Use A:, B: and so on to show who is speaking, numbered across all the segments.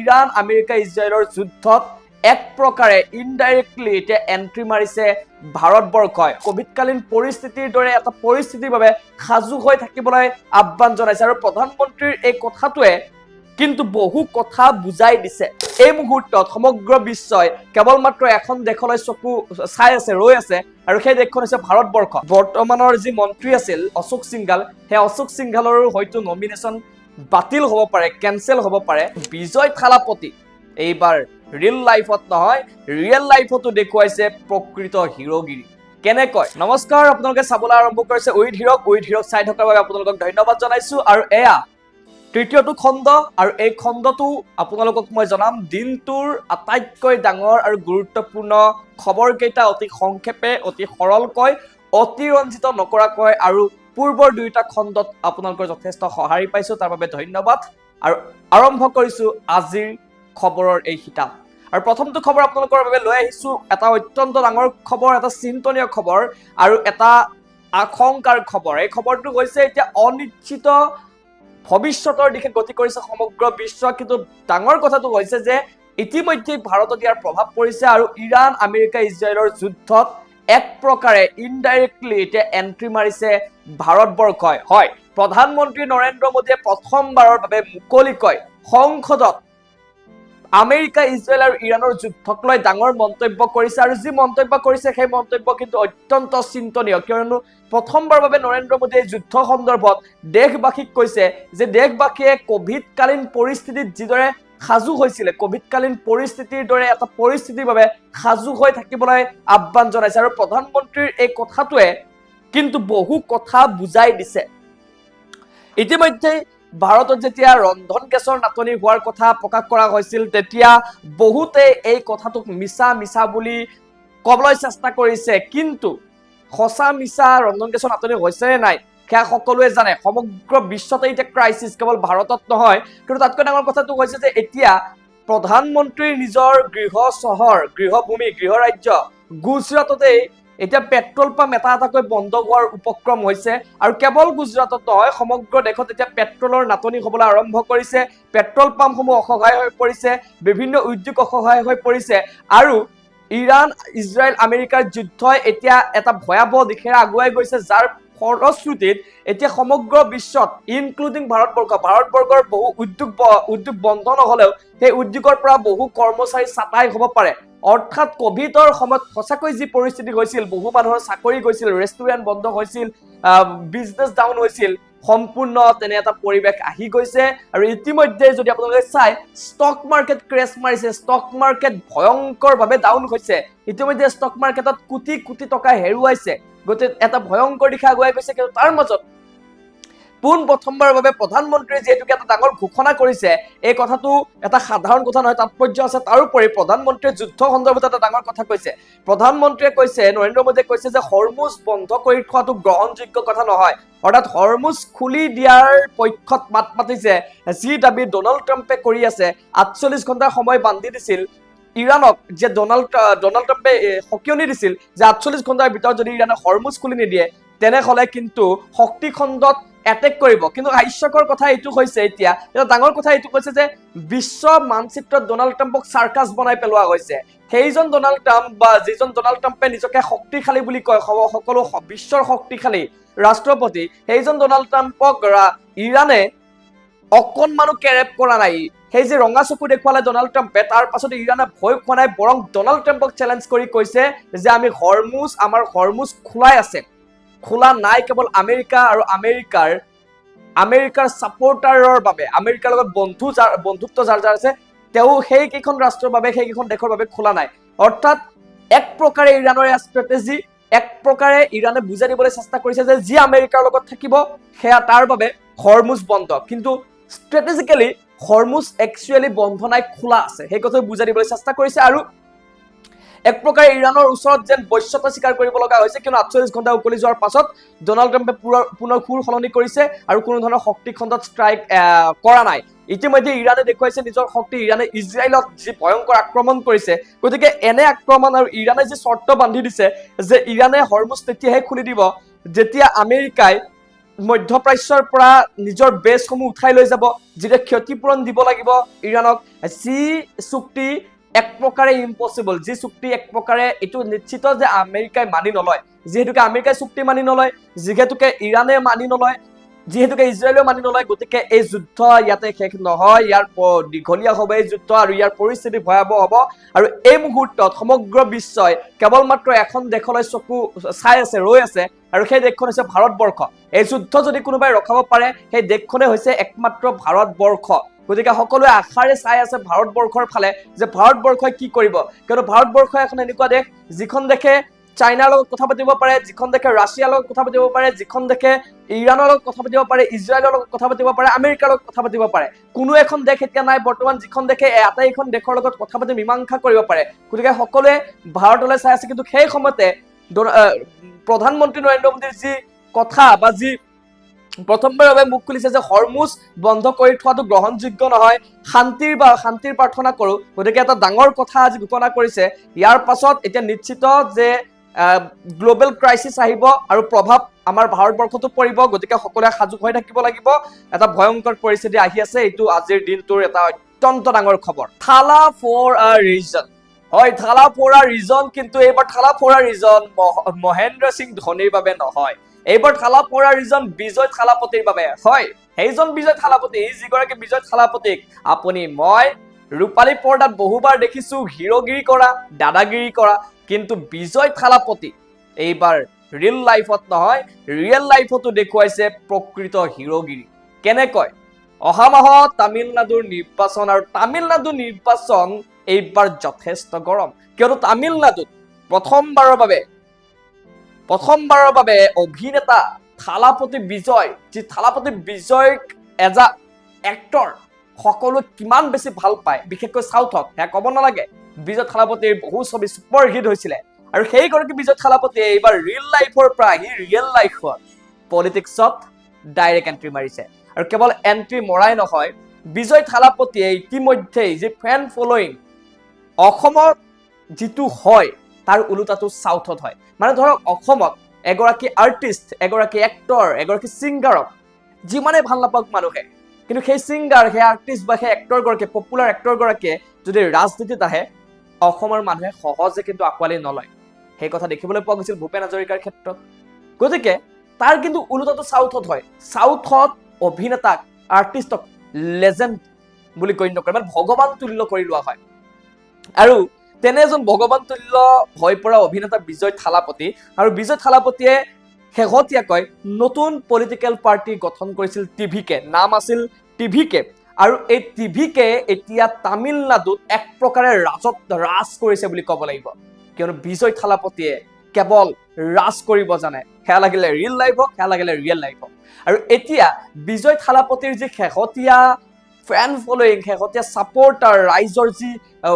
A: Iran America ইজৰাইলৰ যুদ্ধত এক প্ৰকাৰে ইনডাইৰেক্টলি এতিয়া এন্ট্ৰি মাৰিছে ভাৰতবৰ্ষই কোভিডকালীন পৰিস্থিতিৰ দৰে এটা পৰিস্থিতিৰ বাবে সাজু হৈ থাকিবলৈ আহ্বান জনাইছে আৰু প্ৰধানমন্ত্ৰীৰ এই কথাটোৱে কিন্তু বহু কথা বুজাই দিছে এই মুহূৰ্তত সমগ্ৰ বিশ্বই কেৱল মাত্ৰ এখন দেশলৈ চকু চাই আছে ৰৈ আছে আৰু সেই দেশখন হৈছে ভাৰতবৰ্ষ বৰ্তমানৰ যি মন্ত্ৰী আছিল অশোক সিংঘাল সেই অশোক সিংঘালৰো হয়তো নমিনেশ্যন বাতিল হ'ব পাৰে কেনসেল হ'ব পাৰে বিজয় থালাপতি এইবাৰ ৰিয়েল লাইফত নহয় ৰিয়েল লাইফতো দেখুৱাইছে প্ৰকৃত হিৰোগিৰি কেনেকৈ নমস্কাৰ আপোনালোকে চাবলৈ আৰম্ভ কৰিছে উইথ হিৰক চাই থকাৰ বাবে আপোনালোকক ধন্যবাদ জনাইছো আৰু এয়া তৃতীয়টো খণ্ড আৰু এই খণ্ডটো আপোনালোকক মই জনাম দিনটোৰ আটাইতকৈ ডাঙৰ আৰু গুৰুত্বপূৰ্ণ খবৰকেইটা অতি সংক্ষেপে অতি সৰলকৈ অতিৰঞ্জিত নকৰাকৈ আৰু পূৰ্বৰ দুইটা খণ্ডত আপোনালোকৰ যথেষ্ট সঁহাৰি পাইছো তাৰ বাবে ধন্যবাদ আৰু আৰম্ভ কৰিছো আজিৰ খবৰৰ এই হিতাপ আৰু প্ৰথমটো খবৰ আপোনালোকৰ বাবে লৈ আহিছো এটা অত্যন্ত ডাঙৰ খবৰ এটা চিন্তনীয় খবৰ আৰু এটা আশংকাৰ খবৰ এই খবৰটো হৈছে এতিয়া অনিশ্চিত ভৱিষ্যতৰ দিশে গতি কৰিছে সমগ্ৰ বিশ্ব কিন্তু ডাঙৰ কথাটো হৈছে যে ইতিমধ্যে ভাৰতত ইয়াৰ প্ৰভাৱ পৰিছে আৰু ইৰাণ আমেৰিকা ইজৰাইলৰ যুদ্ধত এক প্ৰকাৰে ইনডাইৰেক্টলি এতিয়া এন্ট্ৰি মাৰিছে ভাৰতবৰ্ষই হয় প্ৰধানমন্ত্ৰী নৰেন্দ্ৰ মোদীয়ে প্ৰথমবাৰৰ বাবে মুকলিকৈ সংসদত আমেৰিকা ইজৰাইল আৰু ইৰাণৰ যুদ্ধক লৈ ডাঙৰ মন্তব্য কৰিছে আৰু যি মন্তব্য কৰিছে সেই মন্তব্য কিন্তু অত্যন্ত চিন্তনীয় কিয়নো প্ৰথমবাৰৰ বাবে নৰেন্দ্ৰ মোদীয়ে যুদ্ধ সন্দৰ্ভত দেশবাসীক কৈছে যে দেশবাসীয়ে কোভিডকালীন পৰিস্থিতিত যিদৰে সাজু হৈছিলে কোভিডকালীন পৰিস্থিতিৰ দৰে এটা পৰিস্থিতিৰ বাবে সাজু হৈ থাকিবলৈ আহ্বান জনাইছে আৰু প্ৰধানমন্ত্ৰীৰ এই কথাটোৱে কিন্তু বহু কথা বুজাই দিছে ইতিমধ্যে ভাৰতত যেতিয়া ৰন্ধন গেছৰ নাটনি হোৱাৰ কথা প্ৰকাশ কৰা হৈছিল তেতিয়া বহুতে এই কথাটোক মিছা বুলি ক'বলৈ চেষ্টা কৰিছে কিন্তু সঁচা মিছা ৰন্ধন গেছৰ নাটনি হৈছে নে নাই সেয়া সকলোৱে জানে সমগ্ৰ বিশ্বতে এতিয়া ক্ৰাইচিছ কেৱল ভাৰতত নহয় কিন্তু তাতকৈ ডাঙৰ কথাটো হৈছে যে এতিয়া প্ৰধানমন্ত্ৰীৰ নিজৰ গৃহ চহৰ গৃহভূমি গৃহ ৰাজ্য গুজৰাটতে এতিয়া পেট্ৰল পাম্প এটাকৈ বন্ধ হোৱাৰ উপক্ৰম হৈছে আৰু কেৱল গুজৰাটত নহয় সমগ্ৰ দেশত এতিয়া পেট্ৰলৰ নাটনি হ'বলৈ আৰম্ভ কৰিছে পেট্ৰল পাম্পসমূহ অসহায় হৈ পৰিছে বিভিন্ন উদ্যোগ অসহায় হৈ পৰিছে আৰু ইৰাণ ইজৰাইল আমেৰিকাৰ যুদ্ধই এতিয়া এটা ভয়াৱহ দিশেৰে আগুৱাই গৈছে যাৰ ফলশ্ৰুতিত এতিয়া সমগ্ৰ বিশ্বত ইনক্লুডিং ভাৰতবৰ্ষৰ বহু উদ্যোগ বন্ধ নহলেও সেই উদ্যোগৰ পৰা বহু কৰ্মচাৰী ছাঁটাই হ'ব পাৰে অৰ্থাৎ কোভিডৰ সময়ত সঁচাকৈ যি পৰিস্থিতি হৈছিল বহু মানুহৰ চাকৰি গৈছিল ৰেষ্টুৰেণ্ট বন্ধ হৈছিল বিজনেছ ডাউন হৈছিল সম্পূৰ্ণ তেনে এটা পৰিৱেশ আহি গৈছে আৰু ইতিমধ্যে যদি আপোনালোকে চাই ষ্টক মাৰ্কেট ক্ৰেছ মাৰিছে ষ্টক মাৰ্কেট ভয়ংকৰভাৱে ডাউন হৈছে ইতিমধ্যে ষ্টক মাৰ্কেটত কোটি টকা হেৰুৱাইছে গতিকে এটা ভয়ংকৰ দিশে আগুৱাই গৈছে কিন্তু তাৰ মাজত পোন প্ৰথমবাৰৰ বাবে প্ৰধানমন্ত্ৰীয়ে যেহেতুকে এটা ডাঙৰ ঘোষণা কৰিছে এই কথাটো এটা সাধাৰণ কথা নহয় তাৎপৰ্য আছে তাৰোপৰি প্ৰধানমন্ত্ৰীয়ে যুদ্ধ সন্দৰ্ভত এটা ডাঙৰ কথা কৈছে প্ৰধানমন্ত্ৰীয়ে কৈছে নৰেন্দ্ৰ মোদীয়ে কৈছে যে হৰমুজ বন্ধ কৰি থোৱাটো গ্ৰহণযোগ্য কথা নহয় অৰ্থাৎ হৰমুজ খুলি দিয়াৰ পক্ষত মাত মাতিছে যি দাবী ডনাল্ড ট্ৰাম্পে কৰি আছে 48 ঘণ্টাৰ সময় বান্ধি দিছিল ইৰাণক যে ডনাল্ড ট্ৰাম্পে সকিয়নি দিছিল যে 48 ঘণ্টাৰ ভিতৰত যদি ইৰাণে হৰমুজ খুলি নিদিয়ে তেনেহলে কিন্তু শক্তি খণ্ডত এটেক কৰিব কিন্তু হাস্যকৰ কথা এইটো হৈছে এতিয়া এটা ডাঙৰ কথা এইটো কৈছে যে বিশ্ব মানচিত্ৰত ডনাল্ড ট্ৰাম্পক সাৰ্কাছ বনাই পেলোৱা হৈছে সেইজন ডনাল্ড ট্ৰাম্প বা যিজন ডনাল্ড ট্ৰাম্পে নিজকে শক্তিশালী বুলি কয় সকলো বিশ্বৰ শক্তিশালী ৰাষ্ট্ৰপতি সেইজন ডনাল্ড ট্ৰাম্পক ইৰাণে অকণমানো কেৰেপ কৰা নাই সেই যে ৰঙা চকু দেখুৱালে ডনাল্ড ট্ৰাম্পে তাৰ পাছত ইৰাণে ভয় খোৱা নাই বৰং ডনাল্ড ট্ৰাম্পক চেলেঞ্জ কৰি কৈছে যে আমি আমাৰ হৰমুজ খোলাই আছে খোলা নাই কেৱল আমেৰিকা আৰু আমেৰিকাৰ ছাপোৰ্টাৰৰ বাবে আমেৰিকাৰ লগত বন্ধুত্ব যাৰ আছে তেওঁ সেই কেইখন ৰাষ্ট্ৰৰ বাবে সেই কেইখন দেশৰ বাবে খোলা নাই অৰ্থাৎ এক প্ৰকাৰে ইৰাণৰ ষ্ট্ৰেটেজি এক প্ৰকাৰে ইৰাণে বুজাই দিবলৈ চেষ্টা কৰিছে যে যি আমেৰিকাৰ লগত থাকিব সেয়া তাৰ বাবে হৰমুজ বন্ধ কিন্তু ষ্ট্ৰেটেজিকেলি হৰমুজ একচুৱেলি বন্ধ নাই খোলা আছে সেই কথা বুজাই দিবলৈ চেষ্টা কৰিছে আৰু এক প্ৰকাৰে ইৰাণৰ ওচৰত যেন বশ্যতা স্বীকাৰ কৰিব লগা হৈছে কিন্তু 48 ঘণ্টা উকলি যোৱাৰ পাছত ডনাল্ড ট্ৰাম্পে পুনৰ সুৰ সলনি কৰিছে আৰু কোনো ধৰণৰ শক্তি খণ্ডত ষ্ট্ৰাইক কৰা নাই ইতিমধ্যে ইৰাণে দেখুৱাইছে নিজৰ শক্তি ইৰাণে ইজৰাইলত যি ভয়ংকৰ আক্ৰমণ কৰিছে গতিকে এনে আক্ৰমণ আৰু ইৰাণে যি চৰ্ত বান্ধি দিছে যে ইৰাণে হৰমুজ তেতিয়াহে খুলি দিব যেতিয়া আমেৰিকাই মধ্যপ্ৰাচ্যৰ পৰা নিজৰ বেছসমূহ উঠাই লৈ যাব, যিটো ক্ষতিপূৰণ দিব লাগিব ইৰাণক, যি চুক্তি এক প্ৰকাৰে ইম্পচিবল, যি চুক্তি এক প্ৰকাৰে এইটো নিশ্চিত যে আমেৰিকাই মানি নলয়, যিহেতুকে আমেৰিকাই চুক্তি মানি নলয়, যিহেতুকে ইৰাণে মানি নলয়, যিহেতুকে ইজৰাইলেও মানি নলয়, গতিকে এই যুদ্ধ ইয়াতে শেষ নহয়, ইয়াৰ দীঘলীয়া হ'ব এই যুদ্ধ আৰু ইয়াৰ পৰিস্থিতি ভয়াৱহ হ'ব। আৰু এই মুহূৰ্তত সমগ্ৰ বিশ্বই কেৱল মাত্ৰ এখন দেশলৈ চকু চাই আছে, ৰৈ আছে, আৰু সেই দেশখন হৈছে ভাৰতবৰ্ষ। এই যুদ্ধ যদি কোনোবাই ৰখাব পাৰে সেই দেশখনে হৈছে একমাত্ৰ ভাৰতবৰ্ষ। গতিকে সকলোৱে আশাৰে চাই আছে ভাৰতবৰ্ষৰ ফালে যে ভাৰতবৰ্ষই কি কৰিব, কিয়নো ভাৰতবৰ্ষ এখন এনেকুৱা দেশ যিখন দেশে চাইনাৰ লগত কথা পাতিব পাৰে, যিখন দেশে ৰাছিয়াৰ লগত কথা পাতিব পাৰে, যিখন দেশে ইৰাণৰ লগত কথা পাতিব পাৰে, ইজৰাইলৰ লগত কথা পাতিব পাৰে, আমেৰিকাৰ লগত কথা পাতিব পাৰে। কোনো এখন দেশ এতিয়া নাই বৰ্তমান যিখন দেশে আটাইখন দেশৰ লগত কথা পাতি মীমাংসা কৰিব পাৰে। গতিকে সকলোৱে ভাৰতলৈ চাই আছে। কিন্তু সেই সময়তে প্ৰধানমন্ত্ৰী নৰেন্দ্ৰ মোদীৰ যি কথা বা যি প্ৰথমবাৰৰ বাবে মুখ খুলিছে যে হৰমুজ বন্ধ কৰি থোৱাটো গ্ৰহণযোগ্য নহয়, শান্তিৰ প্ৰাৰ্থনা কৰো, গতিকে এটা ডাঙৰ কথা আজি ঘোষণা কৰিছে। ইয়াৰ পাছত এতিয়া নিশ্চিত যে গ্লোবেল ক্ৰাইচিছ আহিব আৰু প্ৰভাৱ আমাৰ ভাৰতবৰ্ষতো পৰিব। গতিকে সকলোৱে সাজু হৈ থাকিব লাগিব, এটা ভয়ংকৰ পৰিস্থিতি আহি আছে। এইটো আজিৰ দিনটোৰ এটা অত্যন্ত ডাঙৰ খবৰ। থালা ফৰ আ ৰিজন, হয় থালা ফৰ আ ৰিজন, কিন্তু এইবাৰ থালা ফৰ আ ৰিজন মহেন্দ্ৰ সিং ধোনীৰ বাবে নহয়, এইবাৰ থালা ফৰ আ ৰিজন বিজয় থালাপতিৰ বাবে। হয়, সেইজন বিজয় থালাপতি, যিগৰাকী বিজয় থালাপতিক আপুনি মই ৰূপালী পৰ্দাত বহুবাৰ দেখিছো হিৰোগিৰি কৰা, দাদাগিৰি কৰা, কিন্তু বিজয় থালাপতি এইবাৰ ৰিয়েল লাইফত নহয়, ৰিয়েল লাইফতো দেখুৱাইছে প্ৰকৃত হিৰোগিৰি। কেনেকৈ? অহা মাহত তামিলনাডুৰ নিৰ্বাচন, আৰু তামিলনাডুৰ নিৰ্বাচন এইবাৰ যথেষ্ট গৰম, কিয়নো তামিলনাডুত প্ৰথমবাৰৰ বাবে অভিনেতা থালাপতি বিজয়, যি থালাপতি বিজয়ক এজ আ এক্টৰ সকলোৱে কিমান বেছি ভাল পায়, বিশেষকৈ চাউথত, সেয়া ক'ব নালাগে। বিজয় থালাপতিৰ বহু ছবি ছুপাৰ হিট হৈছিলে, আৰু সেইগৰাকী বিজয় থালাপতিয়ে এইবাৰ ৰিয়েল লাইফৰ পৰা আহি ৰিয়েল লাইফত পলিটিক্সত ডাইৰেক্ট এণ্ট্ৰি মাৰিছে। আৰু কেৱল এণ্ট্ৰি মৰাই নহয়, বিজয় থালাপতিয়ে ইতিমধ্যেই যি ফেন ফলোয়িং অসমত যিটো হয় তাৰ ওলোটাটো চাউথত হয়। মানে ধৰক অসমত এগৰাকী আৰ্টিষ্ট, এগৰাকী এক্টৰ, এগৰাকী ছিংগাৰক যিমানে ভাল নাপাওক মানুহে, কিন্তু সেই ছিংগাৰ, সেই আৰ্টিষ্ট বা সেই এক্টৰগৰাকীয়ে, পপুলাৰ এক্টৰগৰাকীয়ে যদি ৰাজনীতিত আহে, অসমৰ মানুহে সহজে কিন্তু আঁকোৱালি নলয়। সেই কথা দেখিবলৈ পোৱা গৈছিল ভূপেন হাজৰিকাৰ ক্ষেত্ৰত। গতিকে তাৰ কিন্তু ওলোটাটো চাউথত হয়। চাউথত অভিনেতাক, আৰ্টিষ্টক লেজেণ্ড বুলি গণ্য কৰে, মানে ভগৱান তুল্য কৰি লোৱা হয়। আৰু তেনে এজন ভগৱান তুল্য হৈ পৰা অভিনেতা বিজয় থালাপতি, আৰু বিজয় থালাপতিয়ে শেহতীয়াকৈ নতুন পলিটিকেল পাৰ্টি গঠন কৰিছিল, টিভিকে, নাম আছিল টিভিকে। আৰু এই টিভিকে এতিয়া তামিলনাডুত এক প্ৰকাৰে ৰাজ কৰিছে বুলি ক'ব লাগিব, কিয়নো বিজয় থালাপতিয়ে কেৱল ৰাজ কৰিব জানে, সেয়া লাগিলে ৰিয়েল লাইফ হওক, সেয়া লাগিলে ৰিয়েল লাইফ হওক। আৰু এতিয়া বিজয় থালাপতিৰ যি শেহতীয়া ফেন ফলোয়িং, শেহতীয়া ছাপোৰ্টাৰ, ৰাইজৰ যি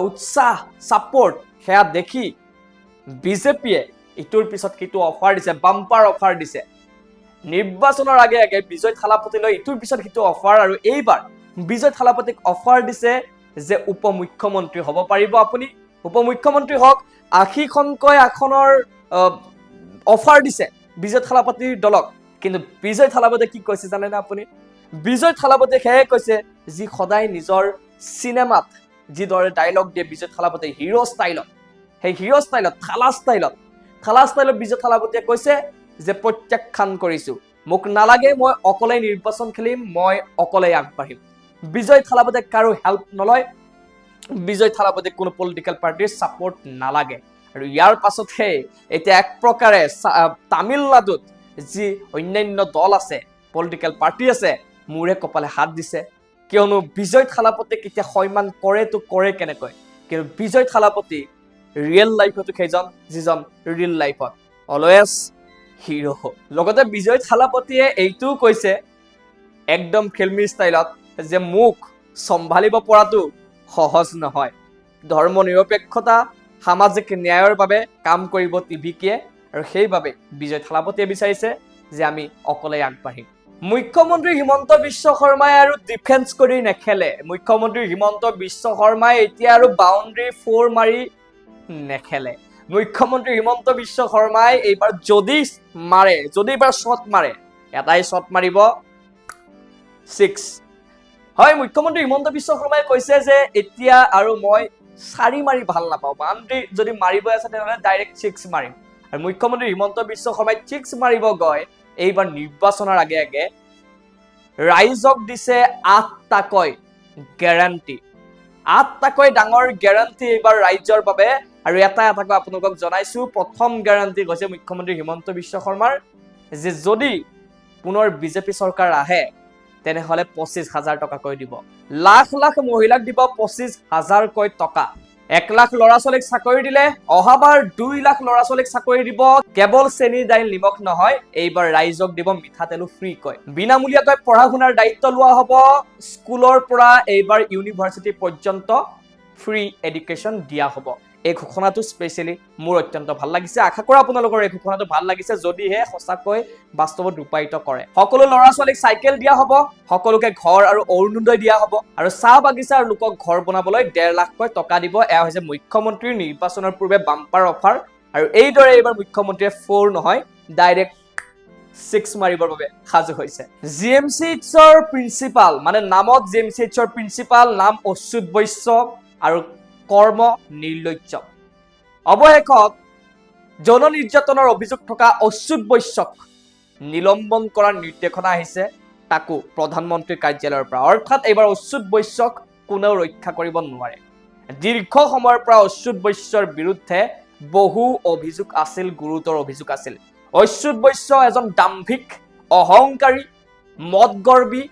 A: উৎসাহ ছাপোৰ্ট, সেয়া দেখি বিজেপিয়ে ইটোৰ পিছত সিটো অফাৰ দিছে, বাম্পাৰ অফাৰ দিছে। নিৰ্বাচনৰ আগে আগে বিজয় থালাপতিলৈ ইটোৰ পিছত সিটো অফাৰ, আৰু এইবাৰ বিজয় থালাপতিক অফাৰ দিছে যে উপ মুখ্যমন্ত্ৰী হ'ব পাৰিব আপুনি, উপ মুখ্যমন্ত্ৰী হওক। 80খনকৈ আসনৰ অফাৰ দিছে বিজয় থালাপতিৰ দলক। কিন্তু বিজয় থালাপতিয়ে কি কৈছে জানেনে আপুনি? বিজয় থালাপতিয়ে সেয়ে কৈছে, যি সদায় নিজৰ চিনেমাত যিদৰে ডায়লগ দিয়ে বিজয় থালাপতিয়ে হিৰো ষ্টাইলত, সেই হিৰো ষ্টাইলত, থালা ষ্টাইলত বিজয় থালাপতিয়ে কৈছে যে প্ৰত্যাখ্যান কৰিছো, মোক নালাগে, মই অকলে নিৰ্বাচন খেলিম, মই অকলে আগবাঢ়িম। বিজয় থালাপতিয়ে কাৰো হেল্প নলয়, বিজয় থালাপতিক কোনো পলিটিকেল পাৰ্টিৰ ছাপোৰ্ট নালাগে। আৰু ইয়াৰ পাছতহে এতিয়া এক প্ৰকাৰে তামিলনাডুত যি অন্যান্য দল আছে, পলিটিকেল পাৰ্টি আছে, মূৰে কপালে হাত দিছে, কিয়নো বিজয় থালাপতিক এতিয়া সন্মান কৰেতো কৰে কেনেকৈ, কিন্তু বিজয় থালাপতি ৰিয়েল লাইফতো সেইজন যিজন ৰিয়েল লাইফত অলৱেজ হিৰো। লগতে বিজয় থালাপতিয়ে এইটোও কৈছে একদম ফিল্মি ষ্টাইলত যে মোক চম্ভালিব পৰাটো সহজ নহয়, ধৰ্ম নিৰপেক্ষতা, সামাজিক ন্যায়ৰ বাবে কাম কৰিব টিভিকে, আৰু সেইবাবে বিজয় থালাপতিয়ে বিচাৰিছে যে আমি অকলে আগবাঢ়িম। মুখ্যমন্ত্ৰী হিমন্ত বিশ্ব শৰ্মাই আৰু ডিফেন্স কৰি নেখেলে। মুখ্যমন্ত্ৰী হিমন্ত বিশ্ব শৰ্মাই এতিয়া আৰু বাউণ্ডাৰী 4 মাৰি নেখেলে। মুখ্যমন্ত্ৰী হিমন্ত বিশ্ব শৰ্মাই এইবাৰ যদি এইবাৰ শ্বট মাৰে, এটাই শ্বট মাৰিব 6 হয় মুখ্যমন্ত্ৰী হিমন্ত বিশ্ব শৰ্মাই কৈছে যে এতিয়া আৰু মই 4 মাৰি ভাল নাপাওঁ বাউণ্ডাৰী যদি মাৰিব আছে তেনেহলে ডাইৰেক্ট 6 মাৰিম আৰু মুখ্যমন্ত্ৰী হিমন্ত বিশ্ব শৰ্মাই 6 মাৰিব গয় এইবাৰ নিৰ্বাচনৰ আগে আগে ৰাইজক দিছে 8টাকৈ গ্যাৰান্টি 8টাকৈ ডাঙৰ গ্যাৰান্টি এইবাৰ ৰাজ্যৰ বাবে আৰু এটাকৈ আপোনালোকক জনাইছো প্ৰথম গ্যাৰান্টি হৈছে মুখ্যমন্ত্ৰী হিমন্ত বিশ্ব শৰ্মাৰ যে যদি পুনৰ বিজেপি চৰকাৰ আহে তেনেহলে 25,000 টকাকৈ দিব লাখ লাখ মহিলাক দিব 25,000 কৈ টকা 1 লাখ লৰা ছোৱালীক চাকৰি দিলে অহাবাৰ 2 লাখ লৰা ছোৱালীক চাকৰি দিব কেৱল চেনি দাইল নিমখ নহয় এইবাৰ ৰাইজক দিব মিঠাতেলো ফ্ৰী কৈ বিনামূলীয়াকৈ পঢ়া শুনাৰ দায়িত্ব লোৱা হ'ব স্কুলৰ পৰা এইবাৰ ইউনিভাৰ্চিটি পৰ্যন্ত ফ্ৰী এডুকেশ্যন দিয়া হ'ব এই ঘোষণাটো স্পেশালি মোৰ অত্যন্ত ভাল লাগিছে আশা কৰা আপোনালোকৰ এই ঘোষণাটো ভাল লাগিছে যদিহে সঁচাকৈ বাস্তৱত ৰূপায়িত কৰে সকলো লৰা ছোৱালীক সাইকেল দিয়া হ'ব সকলোকে ঘৰ আৰু অৰুণোদয় দিয়া হ'ব আৰু চাহ বাগিচাৰ লোকক ঘৰ বনাবলৈ 1.5 লাখকৈ টকা দিব এয়া হৈছে মুখ্যমন্ত্ৰীৰ নিৰ্বাচনৰ পূৰ্বে বাম্পাৰ অফাৰ আৰু এইদৰে এইবাৰ মুখ্যমন্ত্ৰীয়ে 4 নহয় ডাইৰেক্ট 6 মাৰিবৰ বাবে সাজু হৈছে জিএমচিএইচৰ প্ৰিন্সিপাল মানে নামত জিএমচিএইচৰ প্ৰিন্সিপাল নাম অচ্যুত বৈশ্য আৰু কৰ্ম নিৰ্লজ্জ অৱশেষত যৌন নিৰ্যাতনৰ অভিযোগ থকা অচ্যুত বৈশ্যক নিলম্বন কৰাৰ নিৰ্দেশনা আহিছে তাকো প্ৰধানমন্ত্ৰীৰ কাৰ্যালয়ৰ পৰা অৰ্থাৎ এইবাৰ অচ্যুত বৈশ্যক কোনেও ৰক্ষা কৰিব নোৱাৰে দীৰ্ঘ সময়ৰ পৰা অচ্যুত বৈশ্যৰ বিৰুদ্ধে বহু অভিযোগ আছিল গুৰুতৰ অভিযোগ আছিল অচ্যুত বৈশ্য এজন দাম্ভিক অহংকাৰী মদগৰ্বী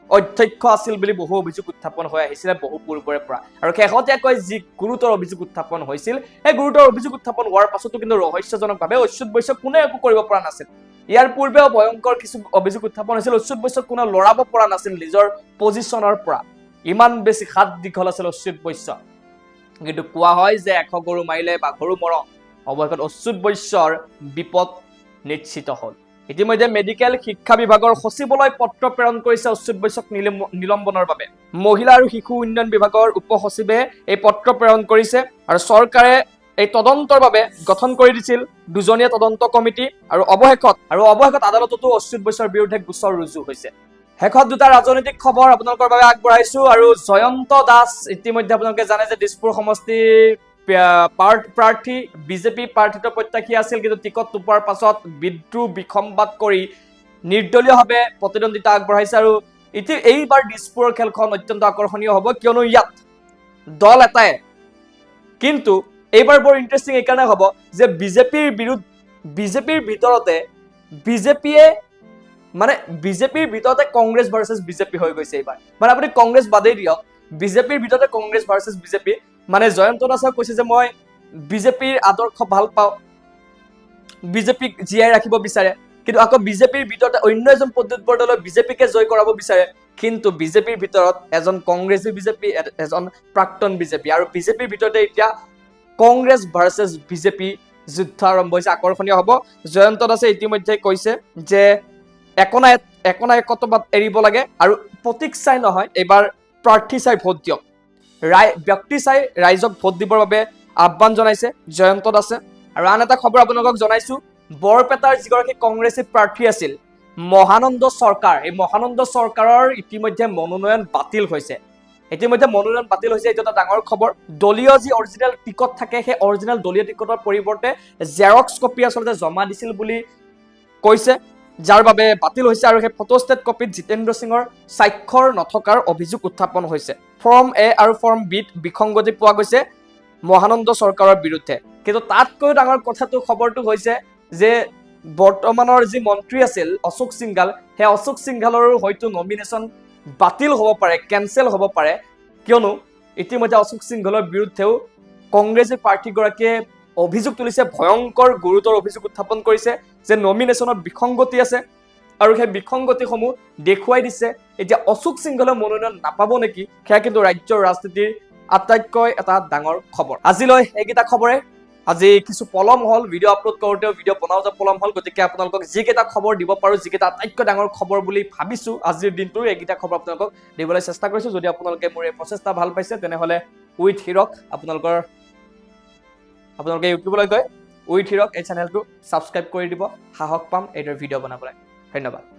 A: অধ্যক্ষ আছিল বুলি বহু অভিযোগ উত্থাপন হৈ আহিছিল বহু পূৰ্বৰে পৰা আৰু শেহতীয়াকৈ যি গুৰুতৰ অভিযোগ উত্থাপন হৈছিল এই গুৰুতৰ অভিযোগ উত্থাপন হোৱাৰ পাছতো কিন্তু ৰহস্যজনকভাৱে অচ্যুত বৈশ্যক কোনে একো কৰিব পৰা নাছিল ইয়াৰ পূৰ্বেও ভয়ংকৰ কিছু অভিযোগ উত্থাপন হৈছিল অচ্যুত বৈশ্যক কোনে লৰাব পৰা নাছিল নিজৰ পজিশনৰ পৰা ইমান বেছি হাত দীঘল আছিল অচ্যুত বৈশ্য কিন্তু কোৱা হয় যে 100 গৰু মাৰিলে বাঘৰু মৰ অৱশেষত অচ্যুত বৈশ্যৰ বিপদ নিশ্চিত হ'ল ইতিমধ্যে মেডিকেল শিক্ষা বিভাগৰ সচিবালয় পত্ৰ প্ৰেৰণ কৰিছে অচ্যুত বৈশ্যক নিলম্বনৰ বাবে মহিলা আৰু শিশু উন্নয়ন বিভাগৰ উপ সচিবে এই পত্ৰ প্ৰেৰণ কৰিছে আৰু চৰকাৰে এই তদন্তৰ বাবে গঠন কৰি দিছিল দুজনীয়া তদন্ত কমিটি আৰু অৱশেষত আদালততো অচ্যুত বৈশ্যৰ বিৰুদ্ধে গোচৰ ৰুজু হৈছে শেষত দুটা ৰাজনৈতিক খবৰ আপোনালোকৰ বাবে আগবঢ়াইছো আৰু জয়ন্ত দাস ইতিমধ্যে আপোনালোকে জানে যে দিছপুৰ সমষ্টিৰ প্ৰাৰ্থী বিজেপি প্ৰাৰ্থিত প্ৰত্যাশী আছিল কিন্তু টিকট নোপোৱাৰ পাছত বিদ্ৰোহ বিসম্বাদ কৰি নিৰ্দলীয়ভাৱে প্ৰতিদ্বন্দ্বিতা আগবঢ়াইছে আৰু এইবাৰ দিছপুৰৰ খেলখন অত্যন্ত আকৰ্ষণীয় হ'ব কিয়নো ইয়াত দল এটাই কিন্তু এইবাৰ বৰ ইন্টাৰেষ্টিং এইকাৰণে হ'ব যে বিজেপিৰ ভিতৰতে কংগ্ৰেছ ভাৰ্চেছ বিজেপি হৈ গৈছে এইবাৰ মানে আপুনি কংগ্ৰেছ বাদেই দিয়ক বিজেপিৰ ভিতৰতে কংগ্ৰেছ ভাৰ্চেছ বিজেপি মানে জয়ন্ত দাসে কৈছে যে মই বিজেপিৰ আদৰ্শ ভাল পাওঁ বিজেপিক জিয়াই ৰাখিব বিচাৰে কিন্তু আকৌ বিজেপিৰ ভিতৰতে অন্য এজন পদ্ধতি বৰ্ডলৈ বিজেপিকে জয় কৰাব বিচাৰে কিন্তু বিজেপিৰ ভিতৰত এজন কংগ্ৰেছী বিজেপি এজন প্ৰাক্তন বিজেপি আৰু বিজেপিৰ ভিতৰতে এতিয়া কংগ্ৰেছ ভাৰ্চেছ বিজেপি যুদ্ধ আৰম্ভ হৈছে আকৰ্ষণীয় হ'ব জয়ন্ত দাসে ইতিমধ্যে কৈছে যে একতাবাদ এৰিব লাগে আৰু প্ৰতীক চাই নহয় এবাৰ প্ৰাৰ্থী চাই ভোট দিয়ক ব্যক্তি চাই ৰাইজক ভোট দিবৰ বাবে আহ্বান জনাইছে জয়ন্ত দাসে আৰু আন এটা খবৰ আপোনালোকক জনাইছো বৰপেটাৰ যিগৰাকী কংগ্ৰেছী প্ৰাৰ্থী আছিল মহানন্দ চৰকাৰ এই মহানন্দ চৰকাৰৰ ইতিমধ্যে মনোনয়ন বাতিল হৈছে এইটো এটা ডাঙৰ খবৰ দলীয় যি অৰিজিনেল টিকট থাকে সেই অৰিজিনেল দলীয় টিকটৰ পৰিৱৰ্তে জেৰক্স কপি আচলতে জমা দিছিল বুলি কৈছে যাৰ বাবে বাতিল হৈছে আৰু সেই ফটোষ্টেট কপিত জিতেন্দ্ৰ সিঙৰ স্বাক্ষৰ নথকাৰ অভিযোগ উত্থাপন হৈছে ফৰ্ম এ আৰু ফৰ্ম বিত বিসংগতি পোৱা গৈছে মহানন্দ চৰকাৰৰ বিৰুদ্ধে কিন্তু তাতকৈ ডাঙৰ কথাটো খবৰটো হৈছে যে বৰ্তমানৰ যি মন্ত্ৰী আছিল অশোক সিংঘাল সেই অশোক সিংঘালৰো হয়তো নমিনেশ্যন বাতিল হ'ব পাৰে কেনসেল হ'ব পাৰে কিয়নো ইতিমধ্যে অশোক সিংঘালৰ বিৰুদ্ধেও কংগ্ৰেছী প্ৰাৰ্থীগৰাকীয়ে অভিযোগ তুলিছে ভয়ংকৰ গুৰুতৰ অভিযোগ উত্থাপন কৰিছে যে নমিনেশ্যনত বিসংগতি আছে আৰু সেই বিসংগতিসমূহ দেখুৱাই দিছে এতিয়া অশোক সিংঘালে মনোনয়ন নাপাব নেকি সেয়া কিন্তু ৰাজ্যৰ ৰাজনীতিৰ আটাইতকৈ এটা ডাঙৰ খবৰ আজিলৈ এইকেইটা খবৰে আজি কিছু পলম হল ভিডিঅ' আপলোড কৰোঁতেও ভিডিঅ' বনাওঁতে পলম হল গতিকে আপোনালোকক যিকেইটা খবৰ দিব পাৰোঁ যিকেইটা আটাইতকৈ ডাঙৰ খবৰ বুলি ভাবিছোঁ আজিৰ দিনটোৰ এইকেইটা খবৰ আপোনালোকক দিবলৈ চেষ্টা কৰিছোঁ যদি আপোনালোকে মোৰ এই প্ৰচেষ্টা ভাল পাইছে তেনেহ'লে উইথ হিৰক আপোনালোকে ইউটিউবলৈ গৈ উইথ হিৰক এই চেনেলটো ছাবস্ক্ৰাইব কৰি দিব সাহস পাম এইদৰে ভিডিঅ' বনাবলৈ ধন্যবাদ